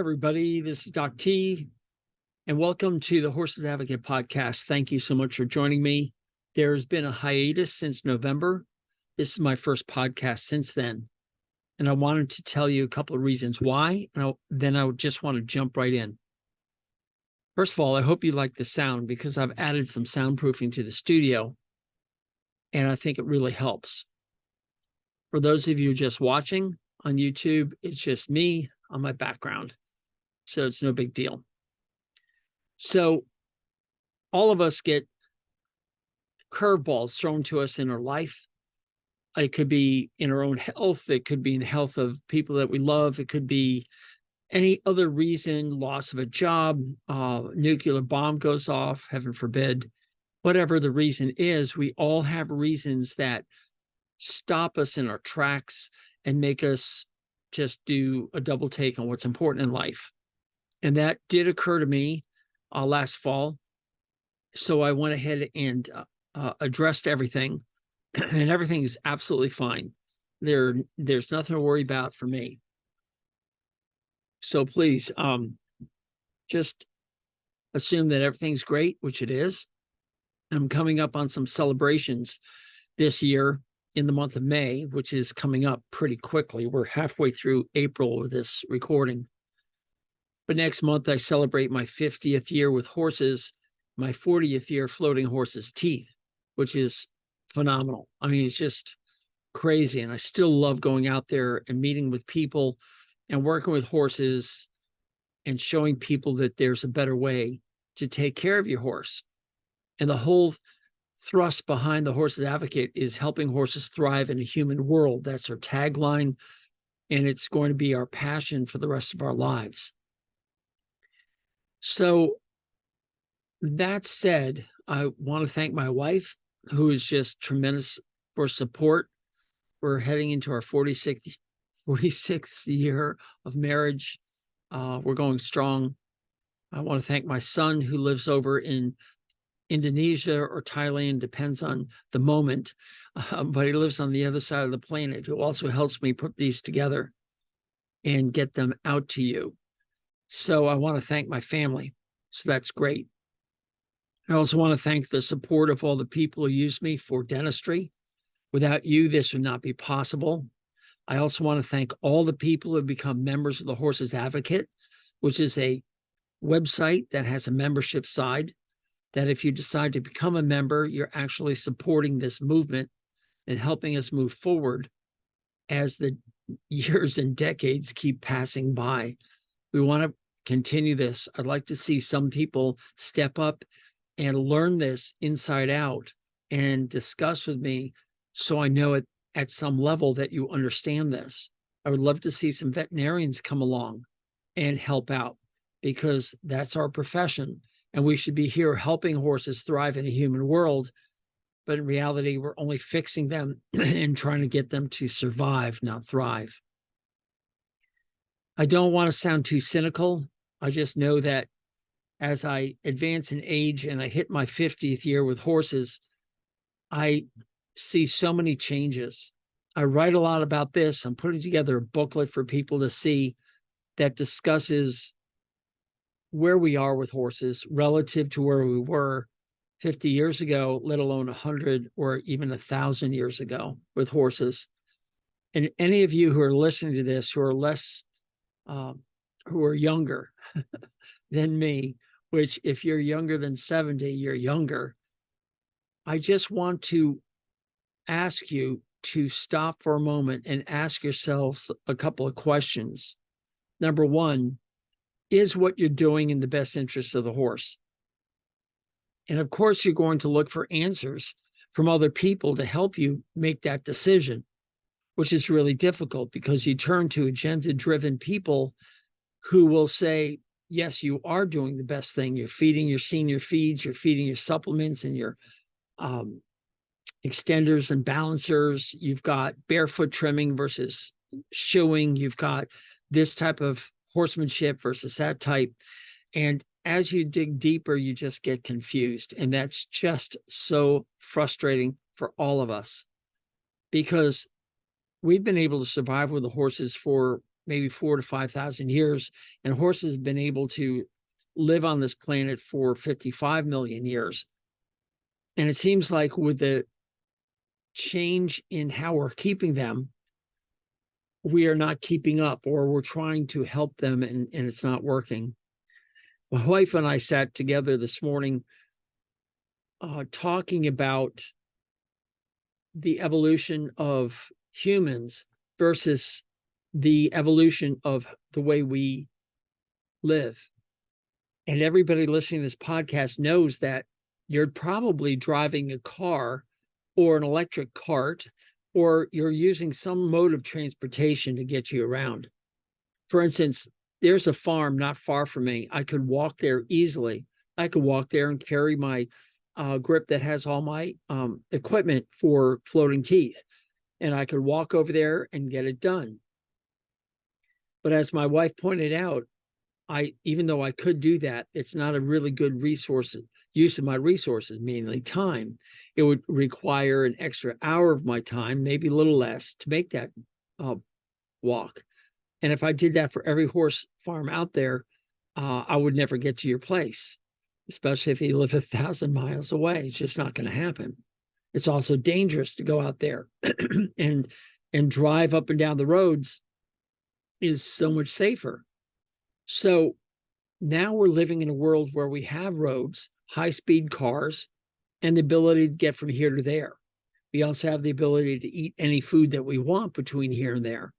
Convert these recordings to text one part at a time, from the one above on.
everybody. This is Doc T, and welcome to the Horses Advocate podcast. Thank you so much for joining me. There's been a hiatus since November. This is my first podcast since then, and I wanted to tell you a couple of reasons why, and then I just want to jump right in. First of all, I hope you like the sound because I've added some soundproofing to the studio, and I think it really helps. For those of you just watching on YouTube, it's just me on my background, so it's no big deal. So all of us get curveballs thrown to us in our life. It could be in our own health. It could be in the health of people that we love. It could be any other reason, loss of a job, nuclear bomb goes off, heaven forbid. Whatever the reason is, we all have reasons that stop us in our tracks and make us just do a double take on what's important in life. And that did occur to me last fall. So I went ahead and addressed everything, and everything is absolutely fine. There's nothing to worry about for me. So please just assume that everything's great, which it is. I'm coming up on some celebrations this year in the month of May, which is coming up pretty quickly. We're halfway through April of this recording. But next month, I celebrate my 50th year with horses, my 40th year floating horses' teeth, which is phenomenal. I mean, it's just crazy. And I still love going out there and meeting with people and working with horses and showing people that there's a better way to take care of your horse. And the whole thrust behind the Horses Advocate is helping horses thrive in a human world. That's our tagline, and it's going to be our passion for the rest of our lives. So that said, I want to thank my wife, who is just tremendous for support. We're heading into our 46th year of marriage. We're going strong. I want to thank my son, who lives over in Indonesia or Thailand, depends on the moment, but he lives on the other side of the planet, who also helps me put these together and get them out to you. So I want to thank my family. So that's great. I also want to thank the support of all the people who use me for dentistry. Without you, this would not be possible. I also want to thank all the people who have become members of the Horses Advocate, which is a website that has a membership side, that if you decide to become a member, you're actually supporting this movement and helping us move forward as the years and decades keep passing by. We want to continue this. I'd like to see some people step up and learn this inside out and discuss with me so I know at some level that you understand this. I would love to see some veterinarians come along and help out, because that's our profession. And we should be here helping horses thrive in a human world. But in reality, we're only fixing them and trying to get them to survive, not thrive. I don't want to sound too cynical. I just know that as I advance in age and I hit my 50th year with horses, I see so many changes. I write a lot about this. I'm putting together a booklet for people to see that discusses where we are with horses relative to where we were 50 years ago, let alone 100 or even 1,000 years ago with horses. And any of you who are listening to this who are less, who are younger than me, which if you're younger than 70, you're younger, I just want to ask you to stop for a moment and ask yourselves a couple of questions. Number one, is what you're doing in the best interest of the horse? And of course, you're going to look for answers from other people to help you make that decision, which is really difficult because you turn to agenda-driven people who will say, yes, you are doing the best thing. You're feeding your senior feeds, you're feeding your supplements and your extenders and balancers. You've got barefoot trimming versus shoeing. You've got this type of horsemanship versus that type. And as you dig deeper, you just get confused. And that's just so frustrating for all of us, because we've been able to survive with the horses for maybe 4,000 to 5,000 years, and horses have been able to live on this planet for 55 million years. And it seems like with the change in how we're keeping them, we are not keeping up, or we're trying to help them, and it's not working. My wife and I sat together this morning talking about the evolution of humans versus the evolution of the way we live. And everybody listening to this podcast knows that you're probably driving a car or an electric cart, or you're using some mode of transportation to get you around. For instance, there's a farm not far from me. I could walk there easily. I could walk there and carry my grip that has all my equipment for floating teeth. And I could walk over there and get it done. But as my wife pointed out, even though I could do that, it's not a really good use of my resources, mainly time. It would require an extra hour of my time, maybe a little less, to make that walk. And if I did that for every horse farm out there, I would never get to your place, especially if you live 1,000 miles away. It's just not going to happen. It's also dangerous to go out there and drive up and down the roads is so much safer. So now we're living in a world where we have roads, high-speed cars, and the ability to get from here to there. We also have the ability to eat any food that we want between here and there.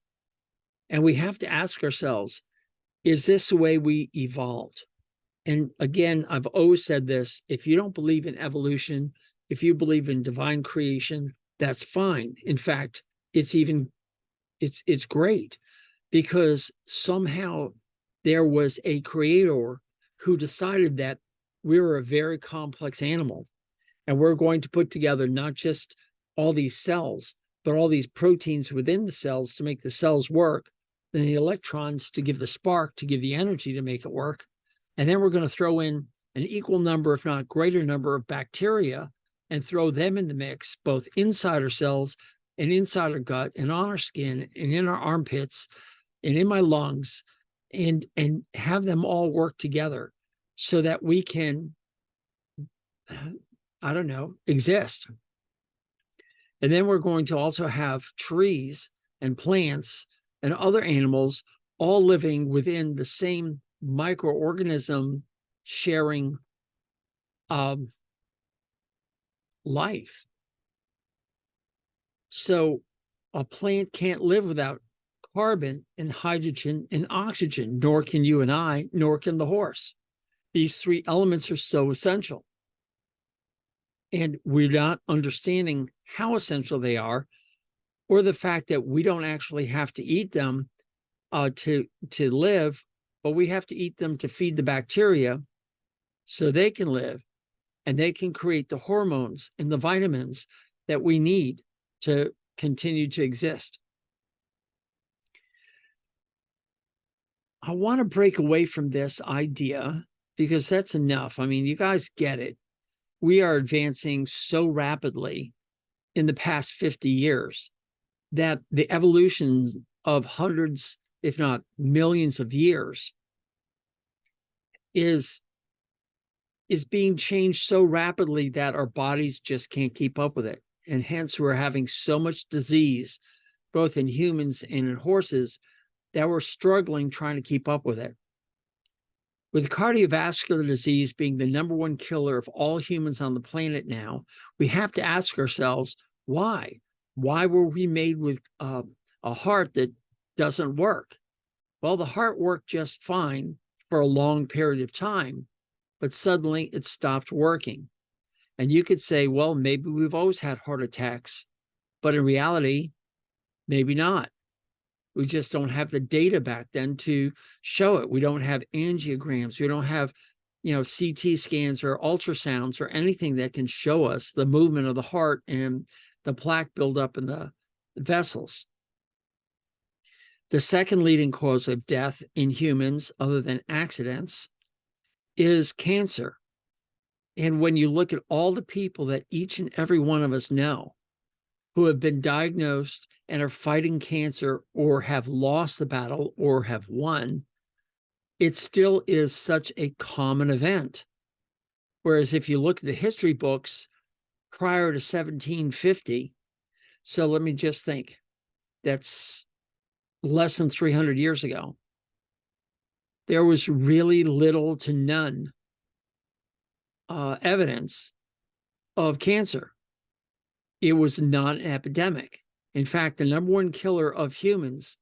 And we have to ask ourselves, is this the way we evolved? And again, I've always said this, if you don't believe in evolution, if you believe in divine creation, that's fine. In fact, it's great, because somehow there was a creator who decided that we were a very complex animal, and we're going to put together not just all these cells, but all these proteins within the cells to make the cells work, then the electrons to give the spark, to give the energy to make it work. And then we're going to throw in an equal number, if not greater number, of bacteria and throw them in the mix, both inside our cells and inside our gut and on our skin and in our armpits and in my lungs, and have them all work together so that we can, I don't know, exist. And then we're going to also have trees and plants and other animals all living within the same microorganism sharing life. So a plant can't live without carbon and hydrogen and oxygen, nor can you and I, nor can the horse. These three elements are so essential. And we're not understanding how essential they are, or the fact that we don't actually have to eat them to live, but we have to eat them to feed the bacteria so they can live, and they can create the hormones and the vitamins that we need to continue to exist. I want to break away from this idea, because that's enough. I mean, you guys get it. We are advancing so rapidly in the past 50 years that the evolution of hundreds, if not millions of years, is being changed so rapidly that our bodies just can't keep up with it. And hence we're having so much disease, both in humans and in horses, that we're struggling trying to keep up with it. With cardiovascular disease being the #1 killer of all humans on the planet now, we have to ask ourselves, why? Why were we made with a heart that doesn't work? Well, the heart worked just fine for a long period of time, but suddenly it stopped working. And you could say, well, maybe we've always had heart attacks, but in reality, maybe not. We just don't have the data back then to show it. We don't have angiograms. We don't have, CT scans or ultrasounds or anything that can show us the movement of the heart and the plaque buildup in the vessels. The second leading cause of death in humans, other than accidents, is cancer. And when you look at all the people that each and every one of us know who have been diagnosed and are fighting cancer or have lost the battle or have won, it still is such a common event. Whereas if you look at the history books prior to 1750, so let me just think, that's less than 300 years ago, there was really little to none evidence of cancer. It was not an epidemic. In fact, the number one killer of humans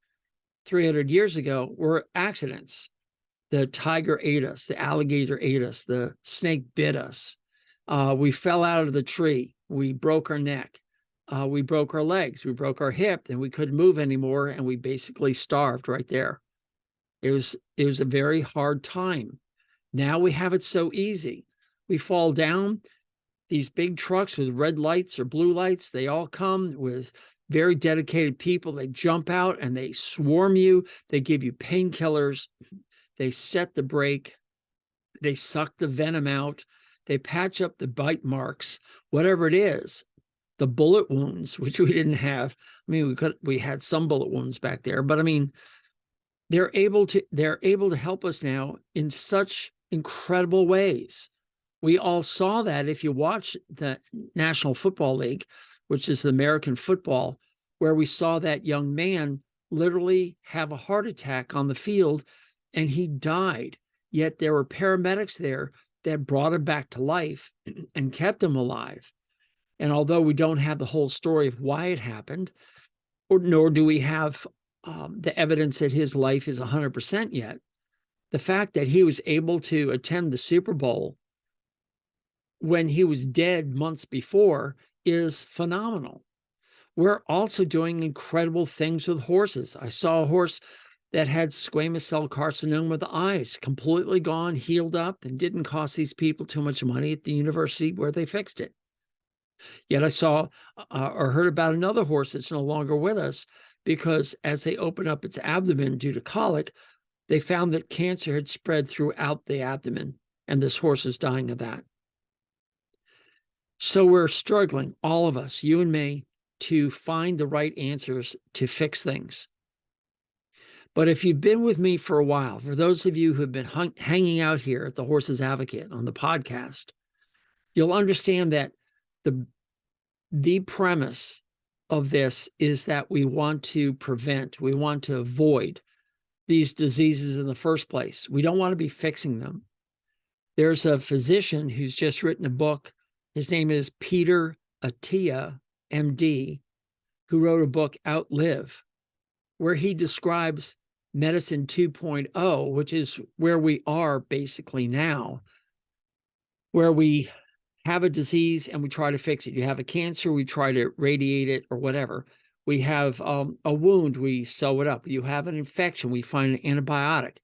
300 years ago were accidents. The tiger ate us, the alligator ate us, the snake bit us. We fell out of the tree. We broke our neck. We broke our legs. We broke our hip, and we couldn't move anymore, and we basically starved right there. It was a very hard time. Now we have it so easy. We fall down, these big trucks with red lights or blue lights, they all come with very dedicated people. They jump out and they swarm you. They give you painkillers. They set the brake. They suck the venom out. They patch up the bite marks, whatever it is. The bullet wounds, which we didn't have. I mean, we had some bullet wounds back there, but I mean, they're able to help us now in such incredible ways. We all saw that if you watch the National Football League, which is the American football, where we saw that young man literally have a heart attack on the field and he died. Yet there were paramedics there that brought him back to life and kept him alive. And although we don't have the whole story of why it happened, nor do we have the evidence that his life is 100% yet, the fact that he was able to attend the Super Bowl when he was dead months before is phenomenal. We're also doing incredible things with horses. I saw a horse that had squamous cell carcinoma of the eyes, completely gone, healed up, and didn't cost these people too much money at the university where they fixed it. Yet I saw or heard about another horse that's no longer with us because as they opened up its abdomen due to colic, they found that cancer had spread throughout the abdomen, and this horse is dying of that. So we're struggling, all of us, you and me, to find the right answers to fix things. But if you've been with me for a while, for those of you who have been hanging out here at the Horse's Advocate on the podcast, you'll understand that the premise of this is that we want to prevent, we want to avoid these diseases in the first place. We don't want to be fixing them. There's a physician who's just written a book. His name is Peter Attia, MD, who wrote a book, Outlive, where he describes medicine 2.0, which is where we are basically now, where we have a disease and we try to fix it. You have a cancer, we try to radiate it or whatever. We have a wound, we sew it up. You have an infection, we find an antibiotic.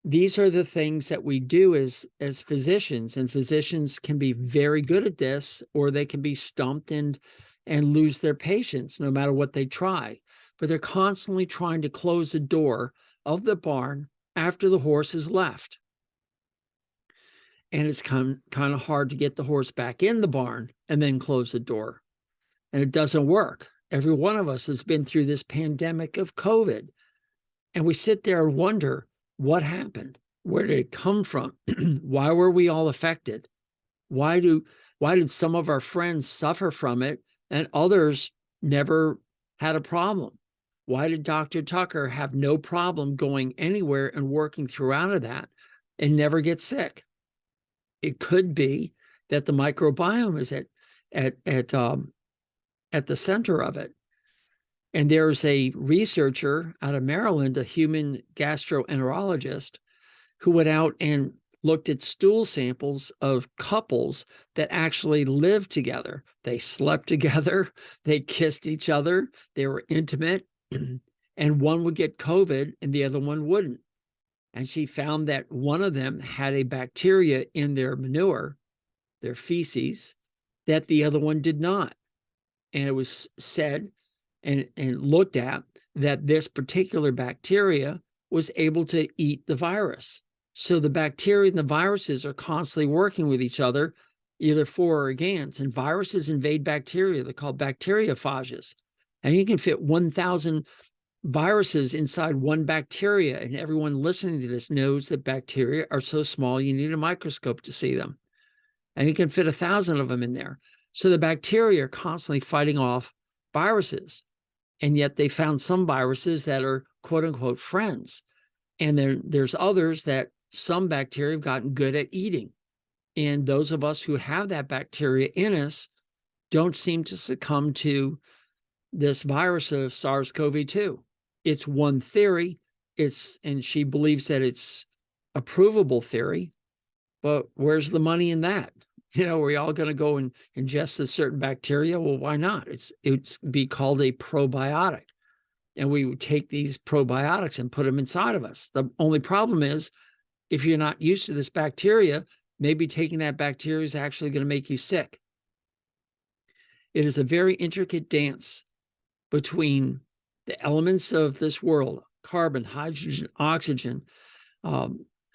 These are the things that we do as physicians, and physicians can be very good at this, or they can be stumped and lose their patients no matter what they try. But they're constantly trying to close the door of the barn after the horse has left. And it's kind of hard to get the horse back in the barn and then close the door. And it doesn't work. Every one of us has been through this pandemic of COVID. And we sit there and wonder, what happened? Where did it come from? Why were we all affected? Why did some of our friends suffer from it and others never had a problem? Why did Dr. Tucker have no problem going anywhere and working through out of that and never get sick? It could be that the microbiome is at the center of it. And there's a researcher out of Maryland, a human gastroenterologist, who went out and looked at stool samples of couples that actually lived together. They slept together, they kissed each other, they were intimate, and one would get COVID and the other one wouldn't. And she found that one of them had a bacteria in their manure, their feces, that the other one did not. And it was said and looked at that this particular bacteria was able to eat the virus. So the bacteria and the viruses are constantly working with each other either for or against. And viruses invade bacteria. They're called bacteriophages. And you can fit 1,000 viruses inside one bacteria. And everyone listening to this knows that bacteria are so small, you need a microscope to see them. And you can fit 1,000 of them in there. So the bacteria are constantly fighting off viruses. And yet they found some viruses that are quote unquote friends. And there's others that some bacteria have gotten good at eating. And those of us who have that bacteria in us don't seem to succumb to this virus of SARS-CoV-2. It's one theory. And she believes that it's a provable theory, but where's the money in that? Are we all going to go and ingest a certain bacteria? Well, why not? It's be called a probiotic. And we would take these probiotics and put them inside of us. The only problem is, if you're not used to this bacteria, maybe taking that bacteria is actually going to make you sick. It is a very intricate dance between the elements of this world: carbon, hydrogen, oxygen,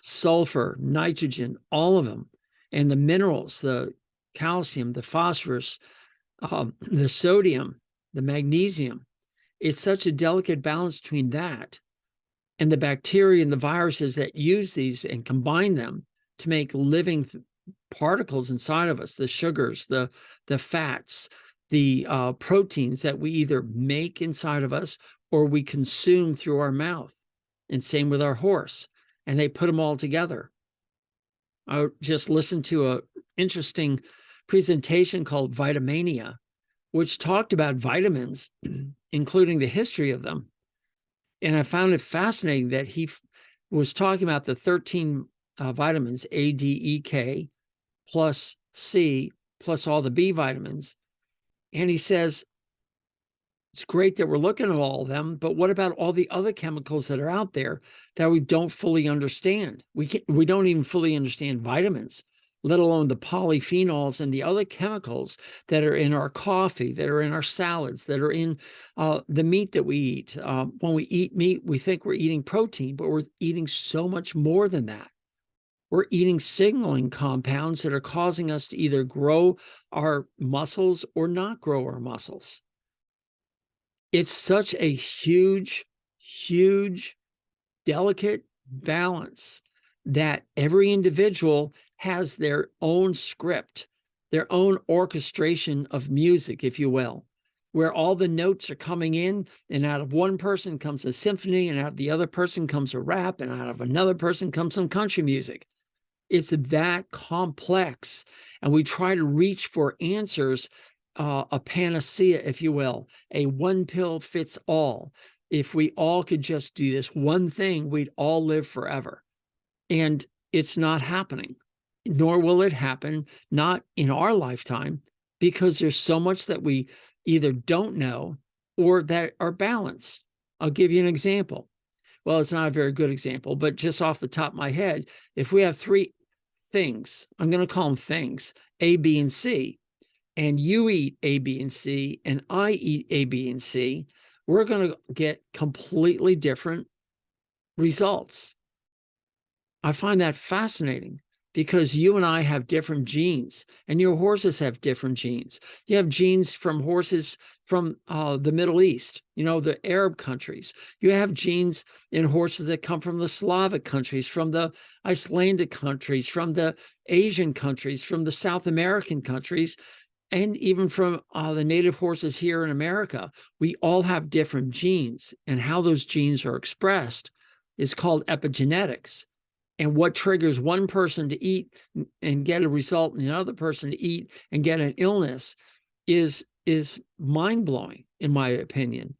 sulfur, nitrogen, all of them, and the minerals, the calcium, the phosphorus, the sodium, the magnesium. It's such a delicate balance between that and the bacteria and the viruses that use these and combine them to make living particles inside of us: the sugars, the fats, the proteins that we either make inside of us or we consume through our mouth. And same with our horse. And they put them all together. I just listened to an interesting presentation called Vitamania, which talked about vitamins, including the history of them. And I found it fascinating that he was talking about the 13 vitamins, A, D, E, K, plus C, plus all the B vitamins. And he says, it's great that we're looking at all of them, but what about all the other chemicals that are out there that we don't fully understand? We don't even fully understand vitamins, let alone the polyphenols and the other chemicals that are in our coffee, that are in our salads, that are in the meat that we eat. When we eat meat, we think we're eating protein, but we're eating so much more than that. We're eating signaling compounds that are causing us to either grow our muscles or not grow our muscles. It's such a huge, huge, delicate balance that every individual has their own script, their own orchestration of music, if you will, where all the notes are coming in, and out of one person comes a symphony, and out of the other person comes a rap, and out of another person comes some country music. It's that complex, and we try to reach for answers, a panacea, if you will, a one pill fits all. If we all could just do this one thing, we'd all live forever. And it's not happening, nor will it happen, not in our lifetime, because there's so much that we either don't know or that are balanced. I'll give you an example. Well, it's not a very good example, but just off the top of my head, if we have three things, I'm going to call them things, A, B, and C, and you eat A, B, and C, and I eat A, B, and C, we're going to get completely different results. I find that fascinating because you and I have different genes, and your horses have different genes. You have genes from horses from the Middle East, the Arab countries. You have genes in horses that come from the Slavic countries, from the Icelandic countries, from the Asian countries, from the South American countries, and even from the native horses here in America. We all have different genes, and how those genes are expressed is called epigenetics. And what triggers one person to eat and get a result, and another person to eat and get an illness is mind-blowing, in my opinion.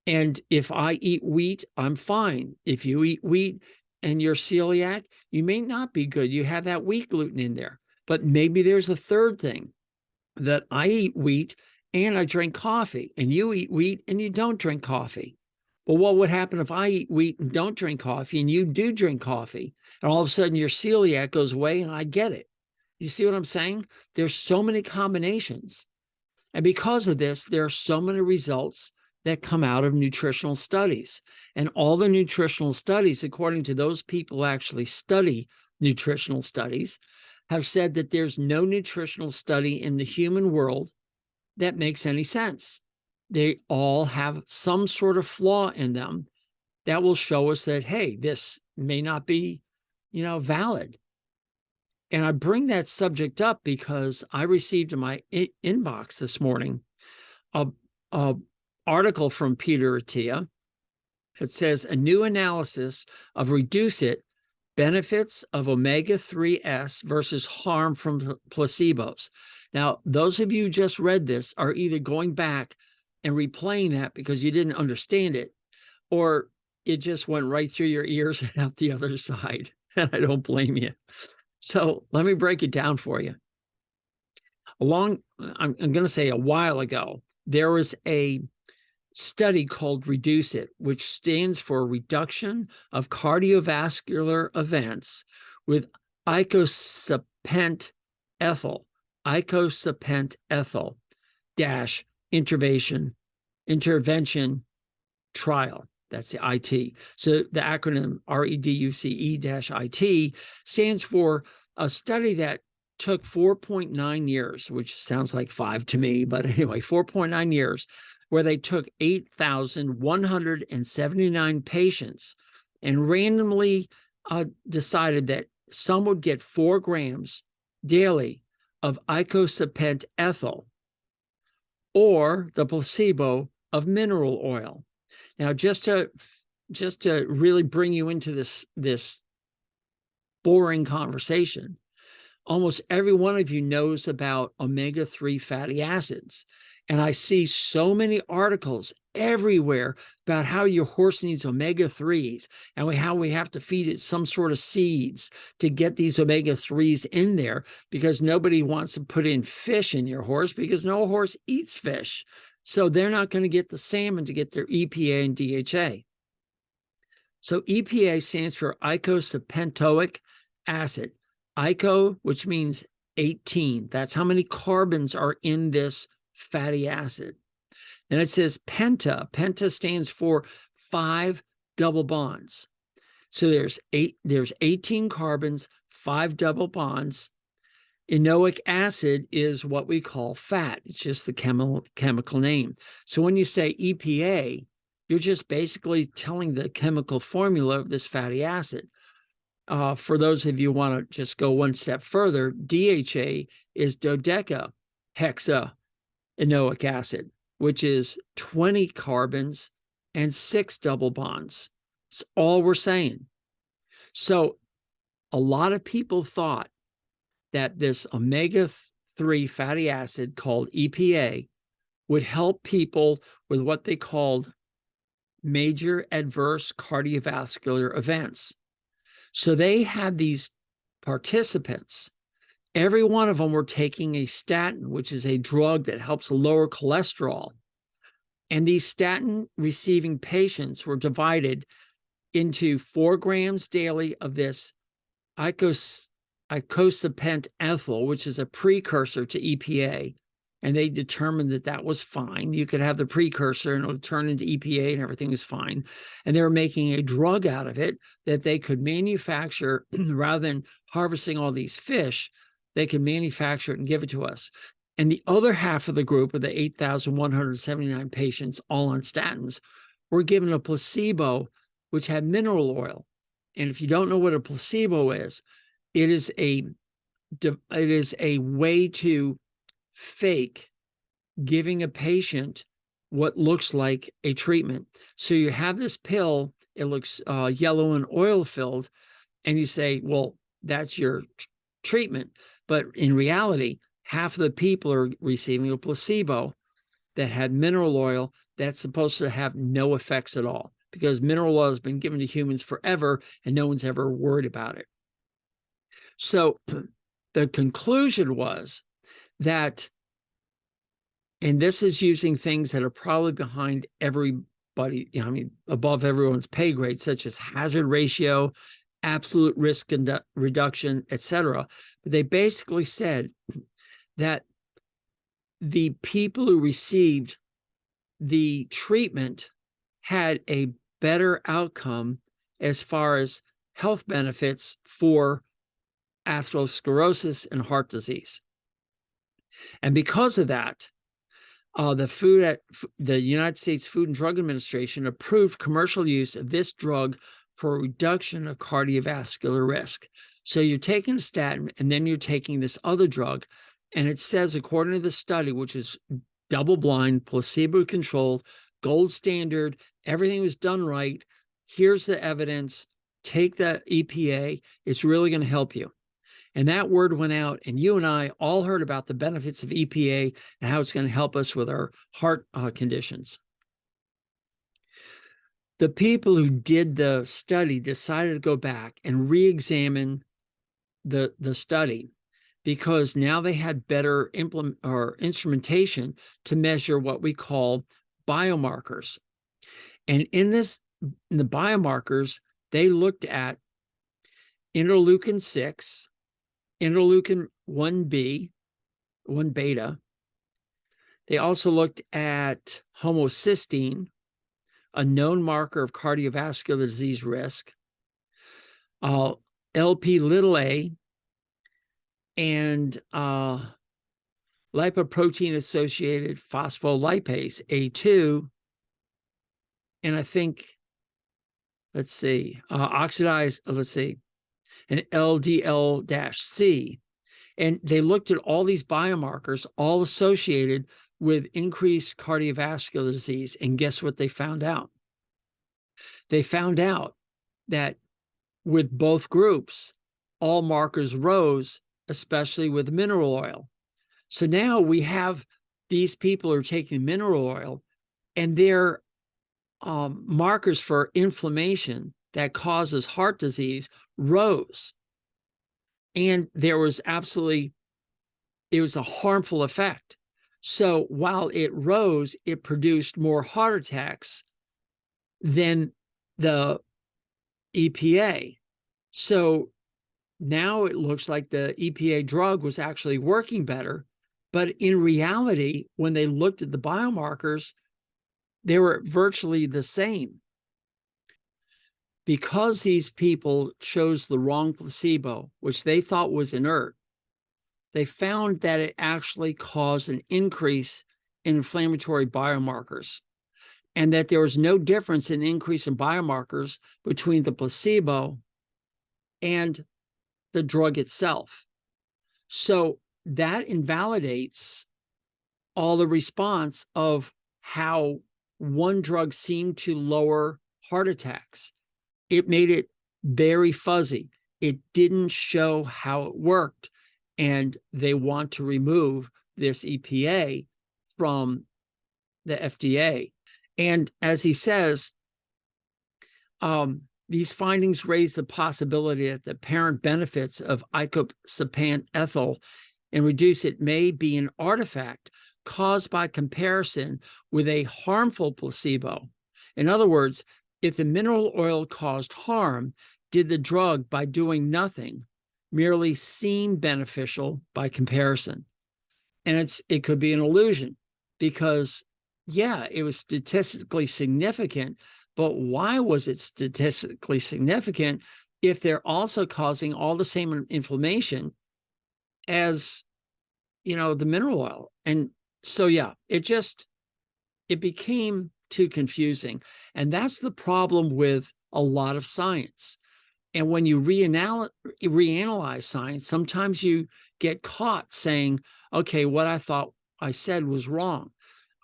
And if I eat wheat, I'm fine. If you eat wheat and you're celiac, you may not be good. You have that wheat gluten in there. But maybe there's a third thing, that I eat wheat and I drink coffee, and you eat wheat and you don't drink coffee. Well, what would happen if I eat wheat and don't drink coffee, and you do drink coffee, and all of a sudden your celiac goes away and I get it? You see what I'm saying? There's so many combinations. And because of this, there are so many results that come out of nutritional studies. And all the nutritional studies, according to those people who actually study nutritional studies, have said that there's no nutritional study in the human world that makes any sense. They all have some sort of flaw in them that will show us that, hey, this may not be, valid. And I bring that subject up because I received in my inbox this morning a article from Peter Attia. It says a new analysis of Reduce It benefits of omega-3s versus harm from placebos. Now, those of you who just read this are either going back and replaying that because you didn't understand it, or it just went right through your ears and out the other side. And I don't blame you. So let me break it down for you. I'm going to say a while ago, there was a study called Reduce It, which stands for Reduction of Cardiovascular Events with icosapent ethyl dash intervention trial. That's the IT. So the acronym REDUCE-IT stands for a study that took 4.9 years, which sounds like 5 to me, but anyway, 4.9 years, where they took 8,179 patients and randomly decided that some would get 4 grams daily of icosapent ethyl or the placebo of mineral oil. Now, just to really bring you into this boring conversation, almost every one of you knows about omega-3 fatty acids. And I see so many articles everywhere about how your horse needs omega-3s and how we have to feed it some sort of seeds to get these omega-3s in there, because nobody wants to put in fish in your horse because no horse eats fish. So they're not going to get the salmon to get their EPA and DHA. So EPA stands for eicosapentaoic acid. Ico, which means 18. That's how many carbons are in this fatty acid. Then it says penta. Penta stands for 5 double bonds. So there's 18 carbons, 5 double bonds. Enoic acid is what we call fat. It's just the chemical name. So when you say EPA, you're just basically telling the chemical formula of this fatty acid. For those of you who want to just go one step further, DHA is dodecahexaenoic acid, which is 20 carbons and 6 double bonds. That's all we're saying. So a lot of people thought that this omega-3 fatty acid called EPA would help people with what they called major adverse cardiovascular events. So they had these participants. Every one of them were taking a statin, which is a drug that helps lower cholesterol. And these statin receiving patients were divided into 4 grams daily of this icosapent ethyl, which is a precursor to EPA. And they determined that that was fine. You could have the precursor and it would turn into EPA and everything was fine. And they were making a drug out of it that they could manufacture rather than harvesting all these fish. They could manufacture it and give it to us. And the other half of the group of the 8,179 patients, all on statins, were given a placebo, which had mineral oil. And if you don't know what a placebo is, it is a way to fake giving a patient what looks like a treatment. So you have this pill, it looks yellow and oil filled, and you say, well, that's your treatment. But in reality, half of the people are receiving a placebo that had mineral oil that's supposed to have no effects at all, because mineral oil has been given to humans forever and no one's ever worried about it. So the conclusion was that, and this is using things that are probably behind everybody, above everyone's pay grade, such as hazard ratio, absolute risk reduction, etc. But they basically said that the people who received the treatment had a better outcome as far as health benefits for atherosclerosis, and heart disease. And because of that, the United States Food and Drug Administration approved commercial use of this drug for a reduction of cardiovascular risk. So you're taking a statin and then you're taking this other drug. And it says, according to the study, which is double-blind, placebo-controlled, gold standard, everything was done right. Here's the evidence. Take the EPA. It's really going to help you. And that word went out, and you and I all heard about the benefits of EPA and how it's going to help us with our heart conditions. The people who did the study decided to go back and re-examine the study, because now they had better instrumentation to measure what we call biomarkers. And in the biomarkers, they looked at interleukin 6, interleukin 1b, 1 beta. They also looked at homocysteine, a known marker of cardiovascular disease risk, LP little a, and lipoprotein-associated phospholipase, A2, and I think, oxidized, an LDL-C. And they looked at all these biomarkers, all associated with increased cardiovascular disease. And guess what they found out? They found out that with both groups, all markers rose, especially with mineral oil. So now we have these people who are taking mineral oil, and their markers for inflammation that causes heart disease rose. And it was a harmful effect. So while it rose, it produced more heart attacks than the EPA. So now it looks like the EPA drug was actually working better. But in reality, when they looked at the biomarkers, they were virtually the same. Because these people chose the wrong placebo, which they thought was inert, they found that it actually caused an increase in inflammatory biomarkers, and that there was no difference in increase in biomarkers between the placebo and the drug itself. So that invalidates all the response of how one drug seemed to lower heart attacks. It made it very fuzzy. It didn't show how it worked. And they want to remove this EPA from the FDA. And as he says, these findings raise the possibility that the apparent benefits of icosapent ethyl and reduce it may be an artifact caused by comparison with a harmful placebo. In other words, if the mineral oil caused harm, did the drug, by doing nothing, merely seem beneficial by comparison? And it could be an illusion, because, yeah, it was statistically significant, but why was it statistically significant if they're also causing all the same inflammation as, the mineral oil? And so, yeah, it became too confusing. And that's the problem with a lot of science. And when you reanalyze science, sometimes you get caught saying, okay, what I thought I said was wrong.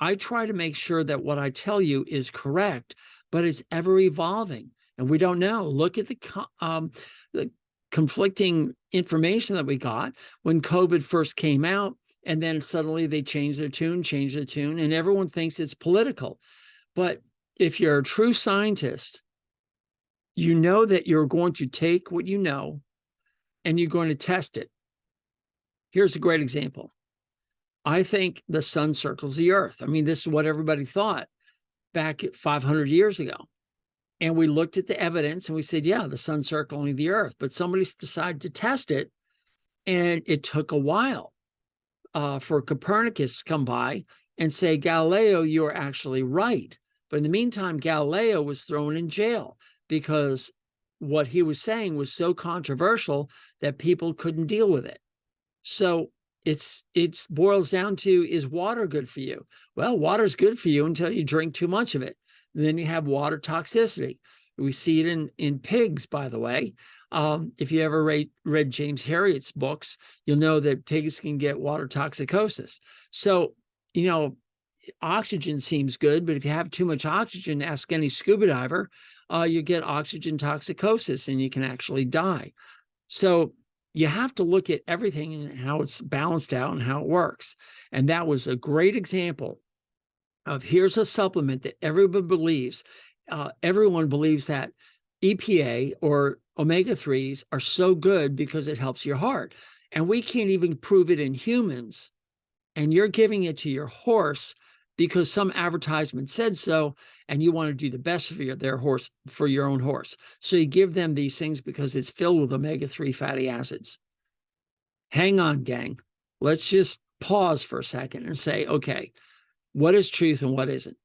I try to make sure that what I tell you is correct, but it's ever evolving. And we don't know. Look at the conflicting information that we got when COVID first came out, and then suddenly they changed the tune, and everyone thinks it's political. But if you're a true scientist, you know that you're going to take what you know and you're going to test it. Here's a great example. I think the sun circles the earth. I mean, this is what everybody thought back 500 years ago. And we looked at the evidence and we said, yeah, the sun's circling the earth. But somebody decided to test it, and it took a while for Copernicus to come by and say, Galileo, you're actually right. But in the meantime, Galileo was thrown in jail because what he was saying was so controversial that people couldn't deal with it. So it boils down to, is water good for you? Well, water's good for you until you drink too much of it. And then you have water toxicity. We see it in pigs, by the way. If you ever read James Herriot's books, you'll know that pigs can get water toxicosis. So, oxygen seems good, but if you have too much oxygen, ask any scuba diver, you get oxygen toxicosis and you can actually die. So you have to look at everything and how it's balanced out and how it works. And that was a great example of, here's a supplement that everyone believes that EPA or omega-3s are so good because it helps your heart. And we can't even prove it in humans. And you're giving it to your horse because some advertisement said so, and you want to do the best for your own horse. So you give them these things because it's filled with omega-3 fatty acids. Hang on, gang. Let's just pause for a second and say, okay, what is truth and what isn't?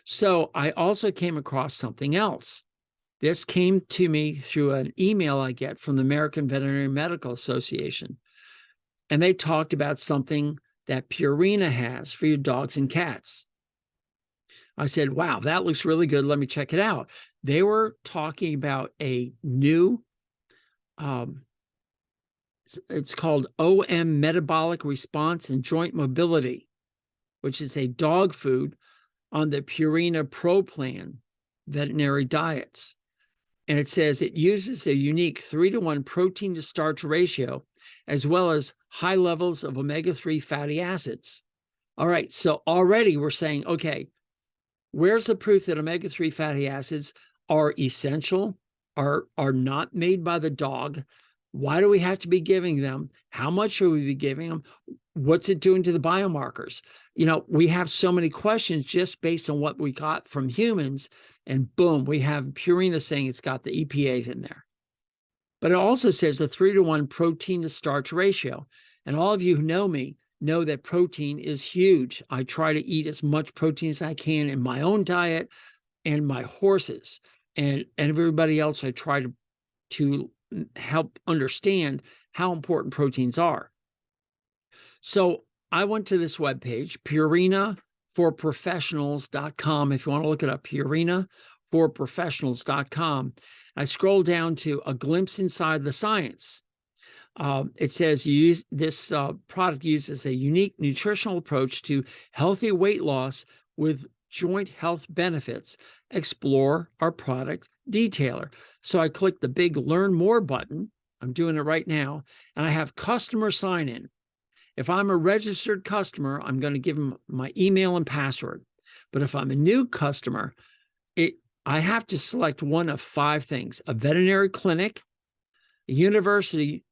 So I also came across something else. This came to me through an email I get from the American Veterinary Medical Association. And they talked about something that Purina has for your dogs and cats. I said, wow, that looks really good. Let me check it out. They were talking about a new, it's called OM Metabolic Response and Joint Mobility, which is a dog food on the Purina Pro Plan veterinary diets. And it says it uses a unique 3-to-1 protein to starch ratio, as well as high levels of omega-3 fatty acids. All right, so already we're saying, okay, where's the proof that omega-3 fatty acids are essential, are not made by the dog? Why do we have to be giving them? How much should we be giving them? What's it doing to the biomarkers? We have so many questions just based on what we got from humans, and boom, we have Purina saying it's got the EPAs in there. But it also says a 3-to-1 protein to starch ratio. And all of you who know me know that protein is huge. I try to eat as much protein as I can in my own diet and my horses and everybody else. I try to help understand how important proteins are. So I went to this webpage, purinaforprofessionals.com. If you want to look it up, purinaforprofessionals.com. I scroll down to a glimpse inside the science. It says this product uses a unique nutritional approach to healthy weight loss with joint health benefits. Explore our product detailer. So I click the big Learn More button. I'm doing it right now. And I have customer sign in. If I'm a registered customer, I'm going to give them my email and password. But if I'm a new customer, I have to select one of 5 things: a veterinary clinic, a university,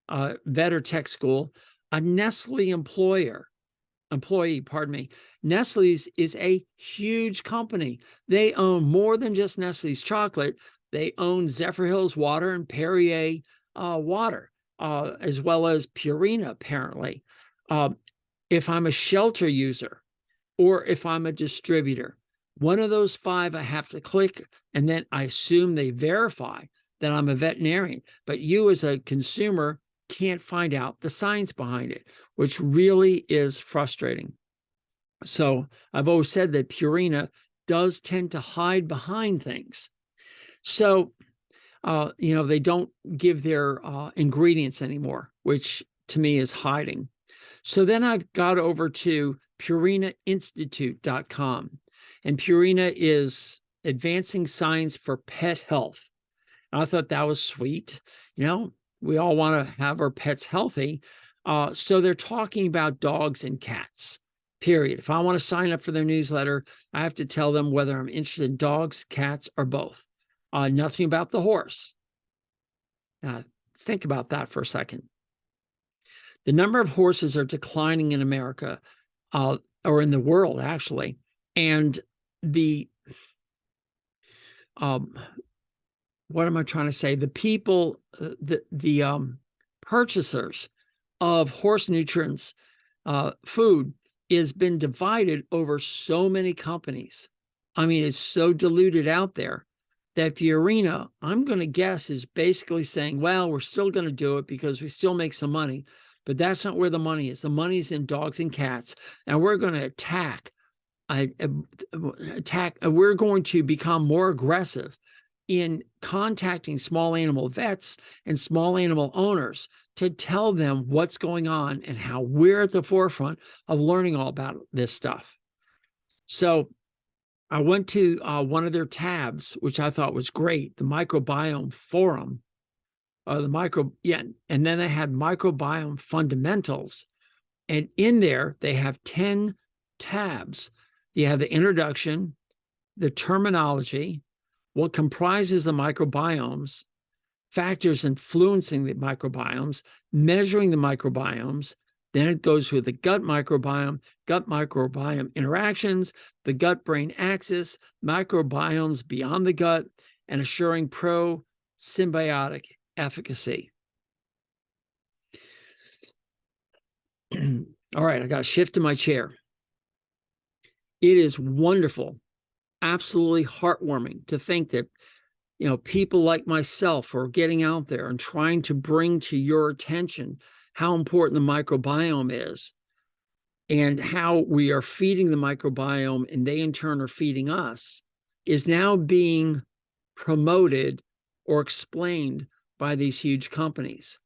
vet or tech school, a Nestle employee. Nestle's is a huge company. They own more than just Nestle's chocolate. They own Zephyrhills water and Perrier water, as well as Purina, apparently. If I'm a shelter user or if I'm a distributor, one of those 5 I have to click, and then I assume they verify that I'm a veterinarian. But you as a consumer can't find out the science behind it, which really is frustrating. So I've always said that Purina does tend to hide behind things. So, they don't give their ingredients anymore, which to me is hiding. So then I've got over to PurinaInstitute.com. And Purina is advancing science for pet health. And I thought that was sweet. We all want to have our pets healthy. So they're talking about dogs and cats, period. If I want to sign up for their newsletter, I have to tell them whether I'm interested in dogs, cats, or both. Nothing about the horse. Think about that for a second. The number of horses are declining in America, or in the world, actually. And what am I trying to say? The people, the purchasers of horse nutrients, food, has been divided over so many companies. I mean, it's so diluted out there that Fiorina, I'm going to guess, is basically saying, well, we're still going to do it because we still make some money, but that's not where the money is. The money's in dogs and cats, and we're going to we're going to become more aggressive in contacting small animal vets and small animal owners to tell them what's going on and how we're at the forefront of learning all about this stuff. So I went to one of their tabs, which I thought was great, the microbiome forum, and then they had microbiome fundamentals. And in there, they have 10 tabs. You have the introduction, the terminology, what comprises the microbiomes, factors influencing the microbiomes, measuring the microbiomes. Then it goes with the gut microbiome interactions, the gut-brain axis, microbiomes beyond the gut, and assuring pro-symbiotic efficacy. All right, I got to shift to my chair. It is wonderful, absolutely heartwarming to think that, people like myself are getting out there and trying to bring to your attention how important the microbiome is and how we are feeding the microbiome and they in turn are feeding us is now being promoted or explained by these huge companies.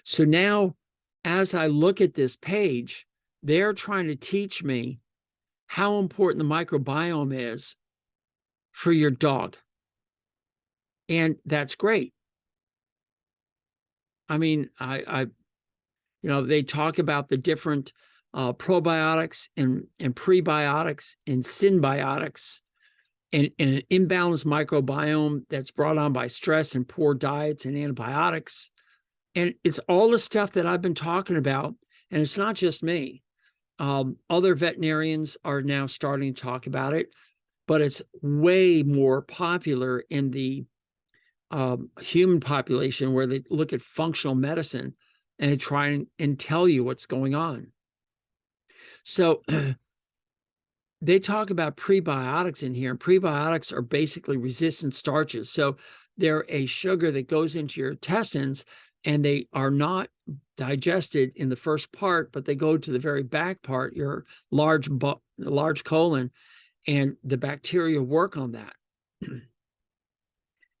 So now, as I look at this page, they're trying to teach me how important the microbiome is for your dog. And that's great. I mean, they talk about the different probiotics and prebiotics and symbiotics and an imbalanced microbiome that's brought on by stress and poor diets and antibiotics. And it's all the stuff that I've been talking about. And it's not just me. Other veterinarians are now starting to talk about it, but it's way more popular in the human population where they look at functional medicine and they try and tell you what's going on. So they talk about prebiotics in here, and prebiotics are basically resistant starches. So they're a sugar that goes into your intestines, and they are not digested in the first part, but they go to the very back part, your large colon, and the bacteria work on that.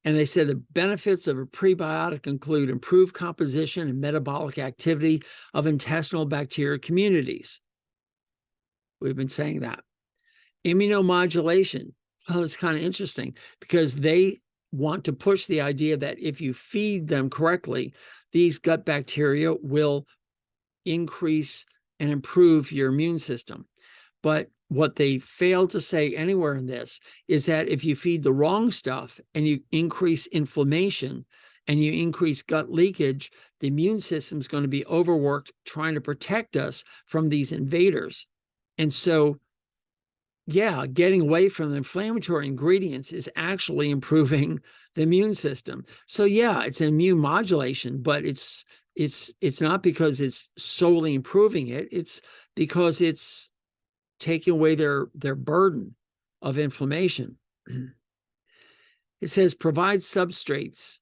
And they said the benefits of a prebiotic include improved composition and metabolic activity of intestinal bacteria communities. We've been saying that. Immunomodulation. Well, it's kind of interesting because they want to push the idea that if you feed them correctly, these gut bacteria will increase and improve your immune system. But what they fail to say anywhere in this is that if you feed the wrong stuff and you increase inflammation and you increase gut leakage, the immune system is going to be overworked trying to protect us from these invaders. And so, yeah, getting away from the inflammatory ingredients is actually improving the immune system. So yeah, it's an immune modulation, but it's not because it's solely improving it. It's because it's taking away their burden of inflammation. It says provide substrates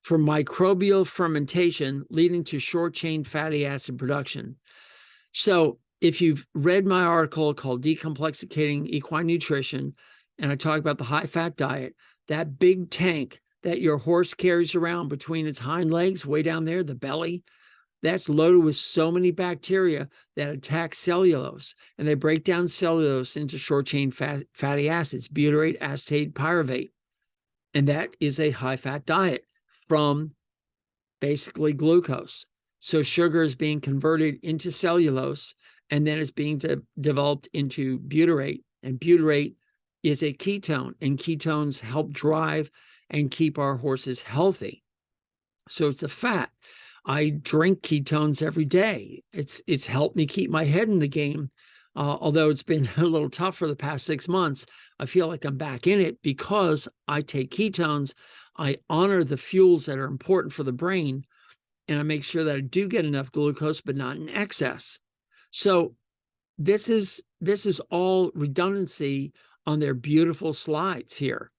for microbial fermentation, leading to short-chain fatty acid production. So if you've read my article called Decomplexicating Equine Nutrition, and I talk about the high-fat diet, that big tank that your horse carries around between its hind legs, way down there, the belly, that's loaded with so many bacteria that attack cellulose, and they break down cellulose into short-chain fatty acids, butyrate, acetate, pyruvate. And that is a high-fat diet from basically glucose. So sugar is being converted into cellulose, and then it's being developed into butyrate. And butyrate is a ketone, and ketones help drive and keep our horses healthy. So it's a fat. I drink ketones every day. It's helped me keep my head in the game. Although it's been a little tough for the past 6 months, I feel like I'm back in it because I take ketones. I honor the fuels that are important for the brain, and I make sure that I do get enough glucose, but not in excess. So this is all redundancy on their beautiful slides here.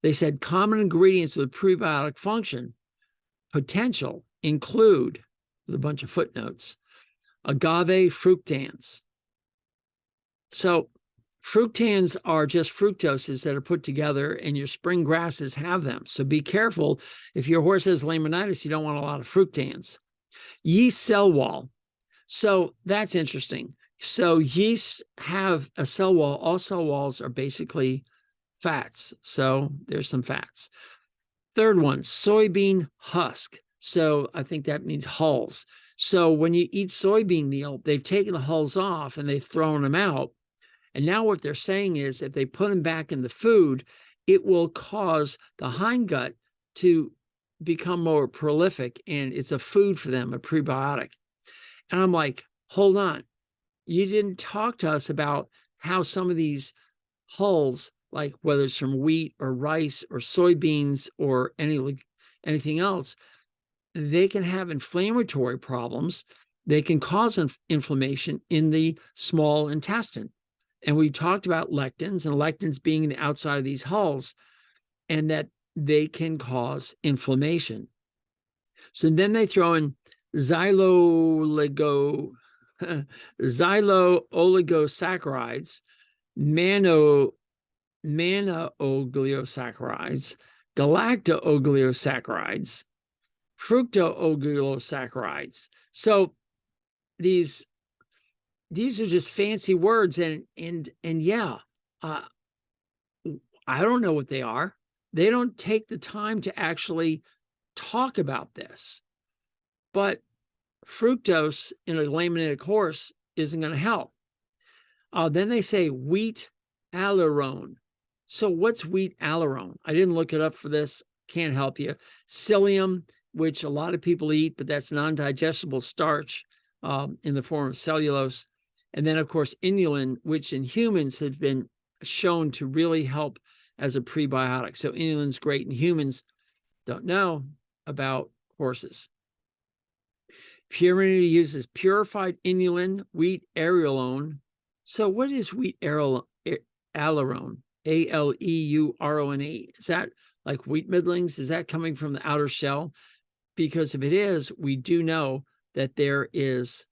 They said common ingredients with prebiotic function potential include, with a bunch of footnotes, agave fructans. So fructans are just fructoses that are put together, and your spring grasses have them. So be careful. If your horse has laminitis, you don't want a lot of fructans. Yeast cell wall. So that's interesting. So yeasts have a cell wall. All cell walls are basically fats. So there's some fats. Third one, soybean husk. So I think that means hulls. So when you eat soybean meal, they've taken the hulls off and they've thrown them out. And now what they're saying is if they put them back in the food, it will cause the hindgut to become more prolific, and it's a food for them, a prebiotic. And I'm like, hold on. You didn't talk to us about how some of these hulls, like whether it's from wheat or rice or soybeans or anything else, they can have inflammatory problems. They can cause inflammation in the small intestine. And we talked about lectins, and lectins being the outside of these hulls, and that they can cause inflammation. So then they throw in xylo-oligosaccharides, mannoogliosaccharides, galacto-oligosaccharides, fructo-oligosaccharides. So these are just fancy words, and yeah, I don't know what they are. They don't take the time to actually talk about this. But fructose in a laminitic horse isn't going to help. Then they say wheat aileron. So what's wheat aileron? I didn't look it up for this. Can't help you. Psyllium, which a lot of people eat, but that's non-digestible starch in the form of cellulose. And then, of course, inulin, which in humans has been shown to really help as a prebiotic. So inulin's great in humans. Don't know about horses. Purity uses purified inulin, wheat aileron. So what is wheat aileron? A-L-E-U-R-O-N-E. Is that like wheat middlings? Is that coming from the outer shell? Because if it is, we do know that there is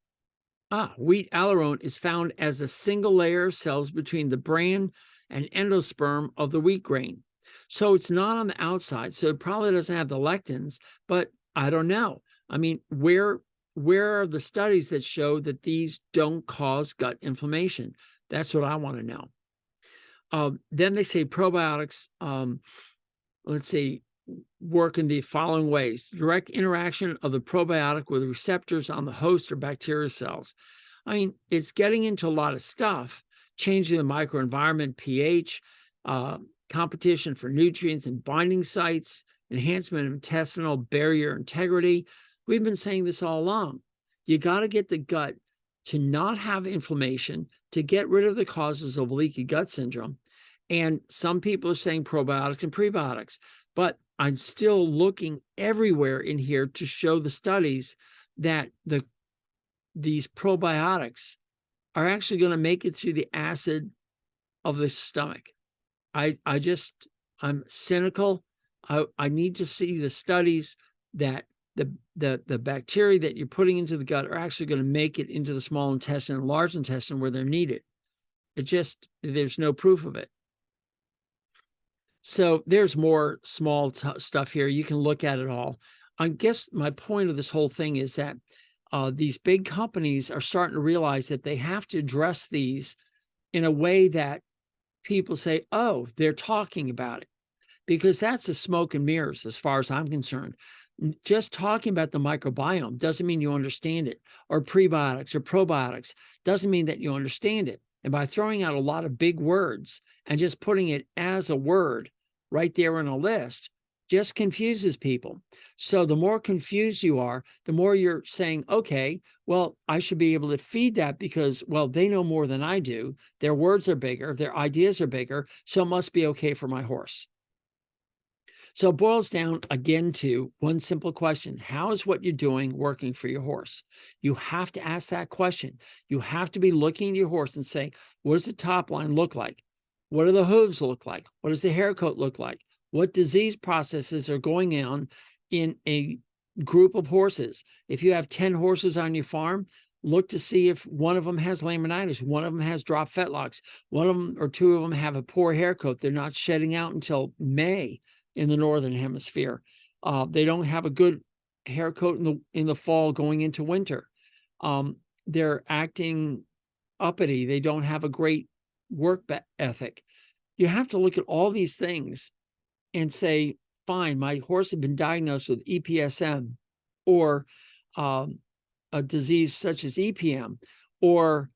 wheat aileron is found as a single layer of cells between the bran and endosperm of the wheat grain. So it's not on the outside. So it probably doesn't have the lectins, but I don't know. I mean, where are the studies that show that these don't cause gut inflammation? That's what I want to know. Then they say probiotics, let's see, work in the following ways. Direct interaction of the probiotic with receptors on the host or bacteria cells. I mean, it's getting into a lot of stuff, changing the microenvironment, pH, competition for nutrients and binding sites, enhancement of intestinal barrier integrity. We've been saying this all along. You got to get the gut to not have inflammation, to get rid of the causes of leaky gut syndrome. And some people are saying probiotics and prebiotics, but I'm still looking everywhere in here to show the studies that these probiotics are actually going to make it through the acid of the stomach. I'm cynical. I need to see the studies that the bacteria that you're putting into the gut are actually going to make it into the small intestine and large intestine where they're needed. There's no proof of it. So there's more small stuff here. You can look at it all. I guess my point of this whole thing is that these big companies are starting to realize that they have to address these in a way that people say, oh, they're talking about it. Because that's the smoke and mirrors as far as I'm concerned. Just talking about the microbiome doesn't mean you understand it, or prebiotics or probiotics doesn't mean that you understand it. And by throwing out a lot of big words and just putting it as a word right there in a list just confuses people. So the more confused you are, the more you're saying, okay, well, I should be able to feed that because, well, they know more than I do. Their words are bigger, their ideas are bigger, so it must be okay for my horse. So it boils down again to one simple question. How is what you're doing working for your horse? You have to ask that question. You have to be looking at your horse and saying, what does the top line look like? What do the hooves look like? What does the hair coat look like? What disease processes are going on in a group of horses? If you have 10 horses on your farm, look to see if one of them has laminitis, one of them has drop fetlocks, one of them or two of them have a poor hair coat. They're not shedding out until May in the northern hemisphere. They don't have a good hair coat in the fall going into winter. They're acting uppity. They don't have a great work ethic. You have to look at all these things and say, fine, my horse had been diagnosed with EPSM or a disease such as EPM or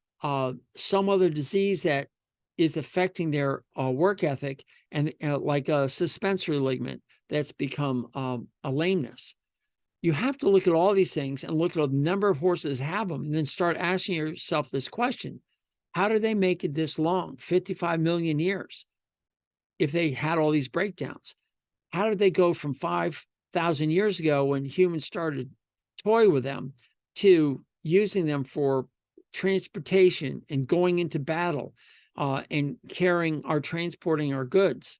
some other disease that is affecting their work ethic, and like a suspensory ligament that's become a lameness. You have to look at all these things and look at the number of horses that have them, and then start asking yourself this question: how did they make it this long, 55 million years, if they had all these breakdowns? How did they go from 5,000 years ago when humans started toy with them to using them for transportation and going into battle and transporting our goods?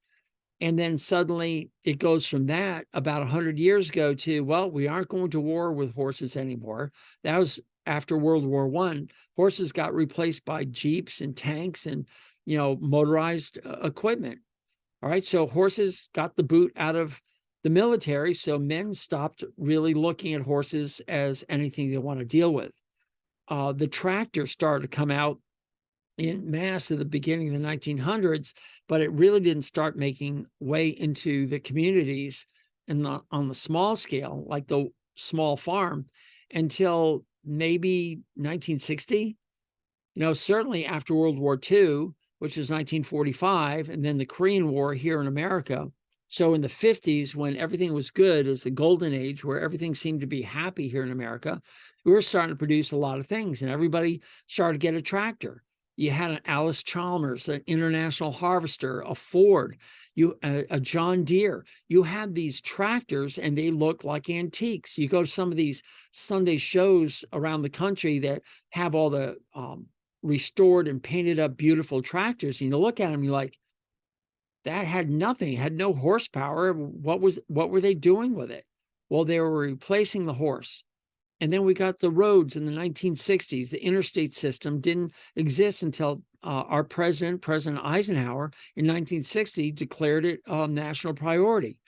And then suddenly it goes from that about 100 years ago to, well, we aren't going to war with horses anymore. That was after World War I. Horses got replaced by jeeps and tanks and, motorized equipment. All right. So horses got the boot out of the military. So men stopped really looking at horses as anything they want to deal with. The tractor started to come out in mass at the beginning of the 1900s, but it really didn't start making way into the communities on the small scale, like the small farm, until maybe 1960. Certainly after World War II, which is 1945, and then the Korean War here in America. So in the 50s, when everything was good, as the golden age, where everything seemed to be happy here in America, we were starting to produce a lot of things, and everybody started to get a tractor. You had an Alice Chalmers, an International Harvester, a Ford, a John Deere. You had these tractors, and they looked like antiques. You go to some of these Sunday shows around the country that have all the restored and painted up beautiful tractors, and you look at them, you're like, that had nothing, had no horsepower. What were they doing with it? Well, they were replacing the horse. And then we got the roads in the 1960s. The interstate system didn't exist until our President Eisenhower, in 1960, declared it a national priority.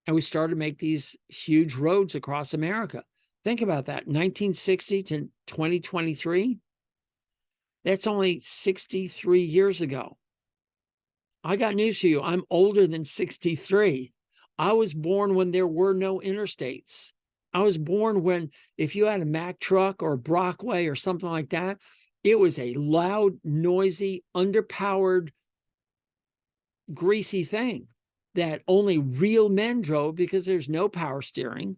And we started to make these huge roads across America. Think about that, 1960 to 2023. That's only 63 years ago. I got news for you. I'm older than 63. I was born when there were no interstates. I was born when, if you had a Mack truck or a Brockway or something like that, it was a loud, noisy, underpowered, greasy thing that only real men drove because there's no power steering.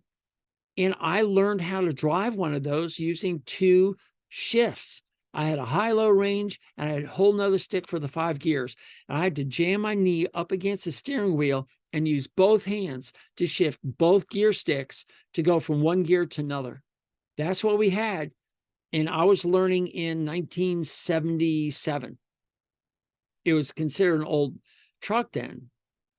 And I learned how to drive one of those using 2 shifts. I had a high-low range, and I had a whole nother stick for the 5 gears. And I had to jam my knee up against the steering wheel and use both hands to shift both gear sticks to go from one gear to another. That's what we had. And I was learning in 1977. It was considered an old truck then.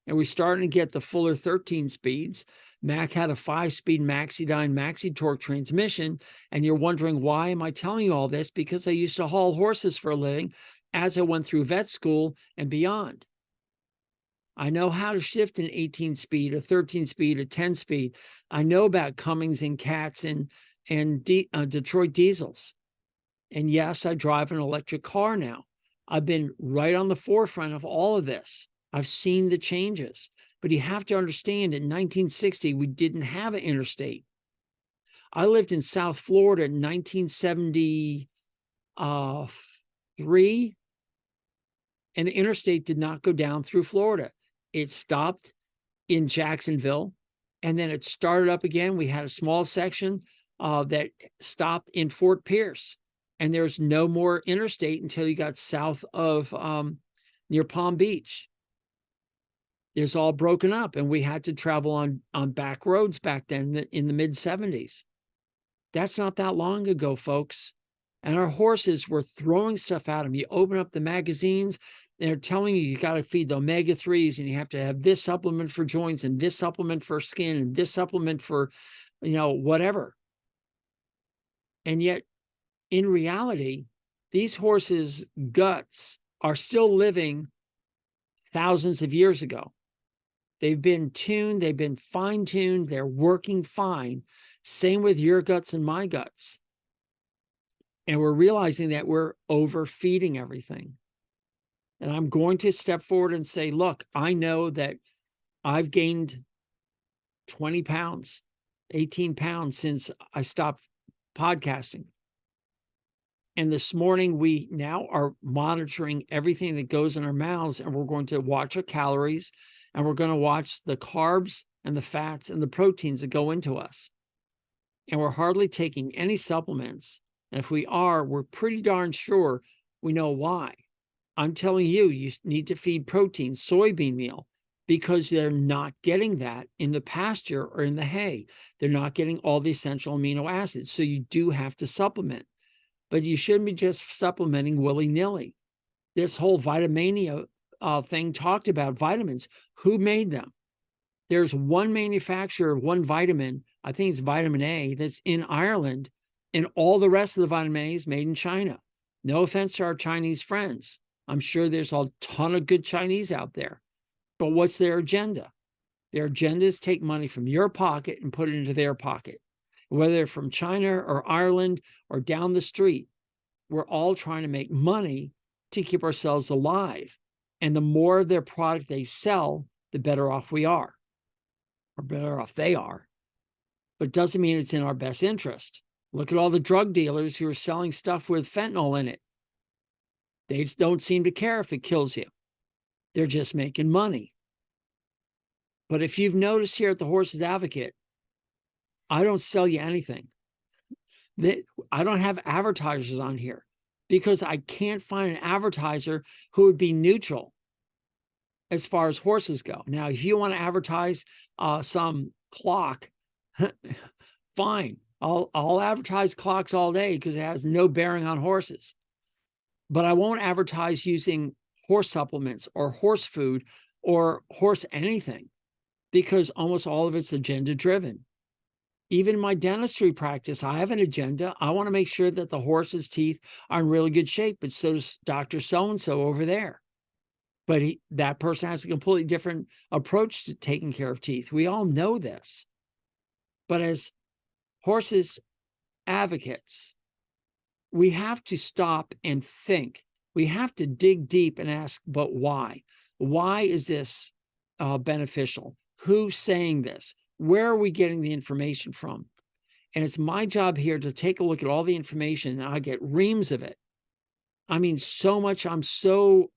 And we started to get the fuller 13 speeds. Mack had a 5-speed Maxidyne Maxi-Torque transmission. And you're wondering, why am I telling you all this? Because I used to haul horses for a living as I went through vet school and beyond. I know how to shift an 18-speed, a 13-speed, a 10-speed. I know about Cummins and Cats and Detroit diesels. And yes, I drive an electric car now. I've been right on the forefront of all of this. I've seen the changes. But you have to understand, in 1960, we didn't have an interstate. I lived in South Florida in 1973, and the interstate did not go down through Florida. It stopped in Jacksonville, and then it started up again. We had a small section that stopped in Fort Pierce, and there's no more interstate until you got south of near Palm Beach. It's all broken up, and we had to travel on back roads back then in the mid-70s. That's not that long ago, folks. And our horses were throwing stuff at them. You open up the magazines, they're telling you got to feed the omega-3s, and you have to have this supplement for joints and this supplement for skin and this supplement for, whatever. And yet, in reality, these horses' guts are still living thousands of years ago. They've been tuned, they've been fine-tuned, they're working fine. Same with your guts and my guts. And we're realizing that we're overfeeding everything. And I'm going to step forward and say, look, I know that I've gained 20 pounds, 18 pounds since I stopped podcasting. And this morning, we now are monitoring everything that goes in our mouths, and we're going to watch our calories, and we're going to watch the carbs and the fats and the proteins that go into us. And we're hardly taking any supplements. And if we are, we're pretty darn sure we know why. I'm telling you, you need to feed protein, soybean meal, because they're not getting that in the pasture or in the hay. They're not getting all the essential amino acids. So you do have to supplement. But you shouldn't be just supplementing willy-nilly. This whole Vitamania thing talked about vitamins. Who made them? There's one manufacturer of one vitamin, I think it's vitamin A, that's in Ireland, and all the rest of the vitamin A is made in China. No offense to our Chinese friends. I'm sure there's a ton of good Chinese out there. But what's their agenda? Their agenda is take money from your pocket and put it into their pocket. Whether they're from China or Ireland or down the street, we're all trying to make money to keep ourselves alive. And the more of their product they sell, the better off we are, or better off they are. But it doesn't mean it's in our best interest. Look at all the drug dealers who are selling stuff with fentanyl in it. They just don't seem to care if it kills you. They're just making money. But if you've noticed here at the Horse's Advocate, I don't sell you anything. I don't have advertisers on here because I can't find an advertiser who would be neutral as far as horses go. Now, if you want to advertise some clock, fine. I'll advertise clocks all day because it has no bearing on horses. But I won't advertise using horse supplements or horse food or horse anything because almost all of it's agenda driven. Even in my dentistry practice, I have an agenda. I want to make sure that the horse's teeth are in really good shape, but so does Dr. So-and-so over there. But that person has a completely different approach to taking care of teeth. We all know this. But as horses advocates, we have to stop and think. We have to dig deep and ask, but why? Why is this beneficial? Who's saying this? Where are we getting the information from? And it's my job here to take a look at all the information, and I get reams of it. I mean, so much. I'm so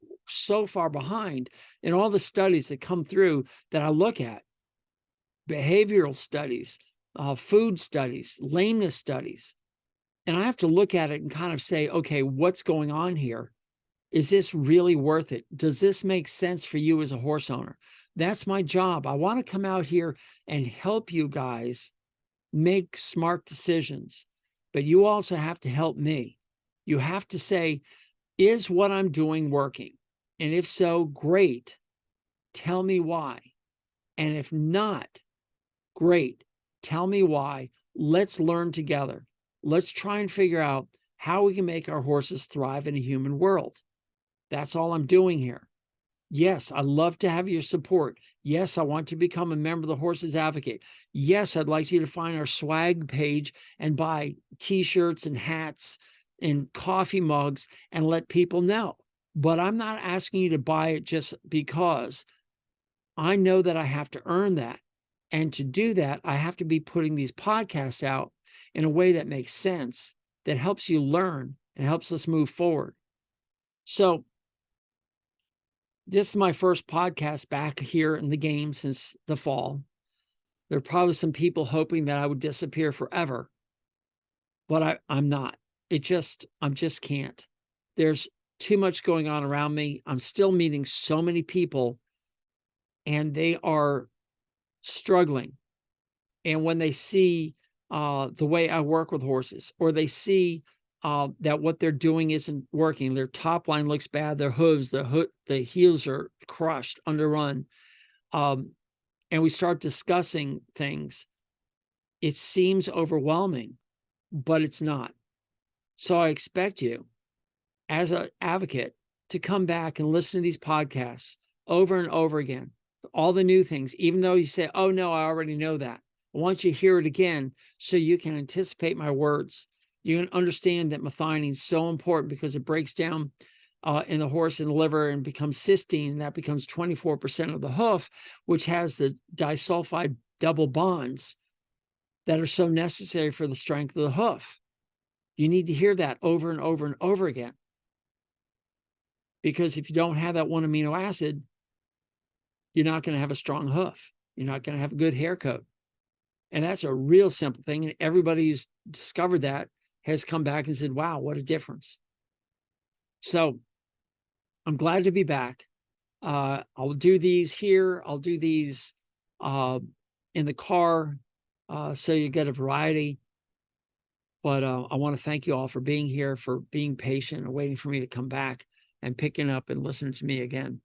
far behind in all the studies that come through that I look at. Behavioral studies, food studies, lameness studies. And I have to look at it and kind of say, okay, what's going on here? Is this really worth it? Does this make sense for you as a horse owner? That's my job. I want to come out here and help you guys make smart decisions, but you also have to help me. You have to say, is what I'm doing working? And if so, great. Tell me why. And if not, great. Tell me why. Let's learn together. Let's try and figure out how we can make our horses thrive in a human world. That's all I'm doing here. Yes, I'd love to have your support. Yes, I want to become a member of the Horse's Advocate. Yes, I'd like you to find our swag page and buy t-shirts and hats and coffee mugs and let people know. But I'm not asking you to buy it just because. I know that I have to earn that. And to do that, I have to be putting these podcasts out in a way that makes sense, that helps you learn and helps us move forward. So this is my first podcast back here in the game since the fall. There are probably some people hoping that I would disappear forever, but I'm not. I just can't. There's too much going on around me. I'm still meeting so many people and they are struggling. And when they see the way I work with horses, or they see that what they're doing isn't working. Their top line looks bad. Their hooves, the heels are crushed, underrun. And we start discussing things. It seems overwhelming, but it's not. So I expect you, as an advocate, to come back and listen to these podcasts over and over again. All the new things, even though you say, oh, no, I already know that. I want you to hear it again so you can anticipate my words. You can understand that methionine is so important because it breaks down in the horse and the liver and becomes cysteine. And that becomes 24% of the hoof, which has the disulfide double bonds that are so necessary for the strength of the hoof. You need to hear that over and over and over again. Because if you don't have that one amino acid, you're not going to have a strong hoof. You're not going to have a good hair coat. And that's a real simple thing. And everybody who's discovered that has come back and said, wow, what a difference. So I'm glad to be back. I'll do these here. I'll do these in the car so you get a variety. But I want to thank you all for being here, for being patient and waiting for me to come back and picking up and listening to me again.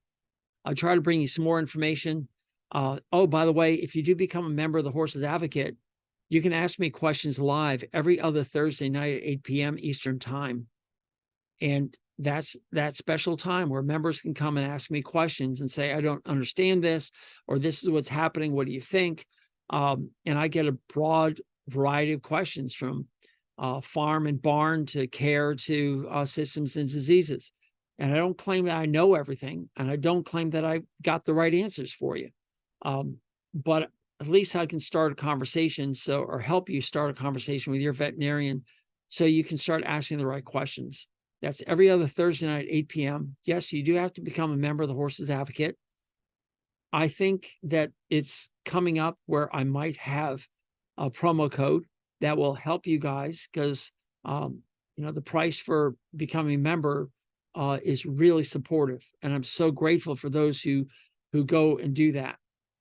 I'll try to bring you some more information. Oh, by the way, if you do become a member of the Horses Advocate, you can ask me questions live every other Thursday night at 8 p.m. Eastern Time. And that's that special time where members can come and ask me questions and say, I don't understand this, or this is what's happening. What do you think? And I get a broad variety of questions from farm and barn to care to systems and diseases. And I don't claim that I know everything, and I don't claim that I got the right answers for you. But at least I can start a conversation or help you start a conversation with your veterinarian so you can start asking the right questions. That's every other Thursday night at 8 p.m. Yes, you do have to become a member of the Horses Advocate. I think that it's coming up where I might have a promo code that will help you guys because, the price for becoming a member is really supportive. And I'm so grateful for those who go and do that.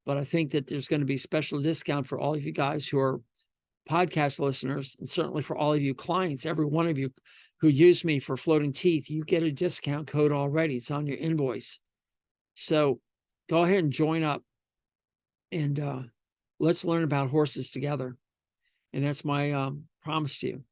But I think that there's going to be a special discount for all of you guys who are podcast listeners, and certainly for all of you clients, every one of you who use me for floating teeth, you get a discount code already. It's on your invoice. So go ahead and join up and let's learn about horses together. And that's my promise to you.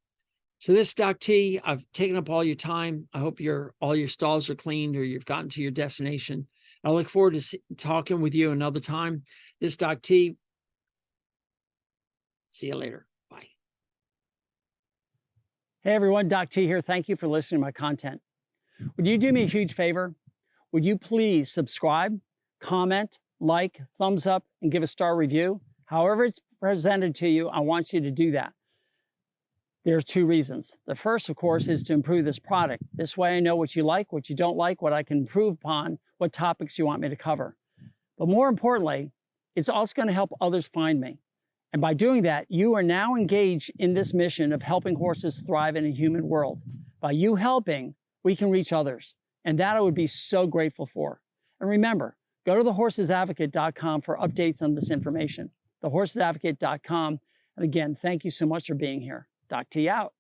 So this is Doc T. I've taken up all your time. I hope all your stalls are cleaned or you've gotten to your destination. I look forward to talking with you another time. This is Doc T. See you later. Bye. Hey everyone, Doc T here. Thank you for listening to my content. Would you do me a huge favor? Would you please subscribe, comment, like, thumbs up, and give a star review? However it's presented to you, I want you to do that. There are two reasons. The first, of course, is to improve this product. This way I know what you like, what you don't like, what I can improve upon, what topics you want me to cover. But more importantly, it's also going to help others find me. And by doing that, you are now engaged in this mission of helping horses thrive in a human world. By you helping, we can reach others. And that I would be so grateful for. And remember, go to thehorsesadvocate.com for updates on this information. Thehorsesadvocate.com. And again, thank you so much for being here. Doc T out.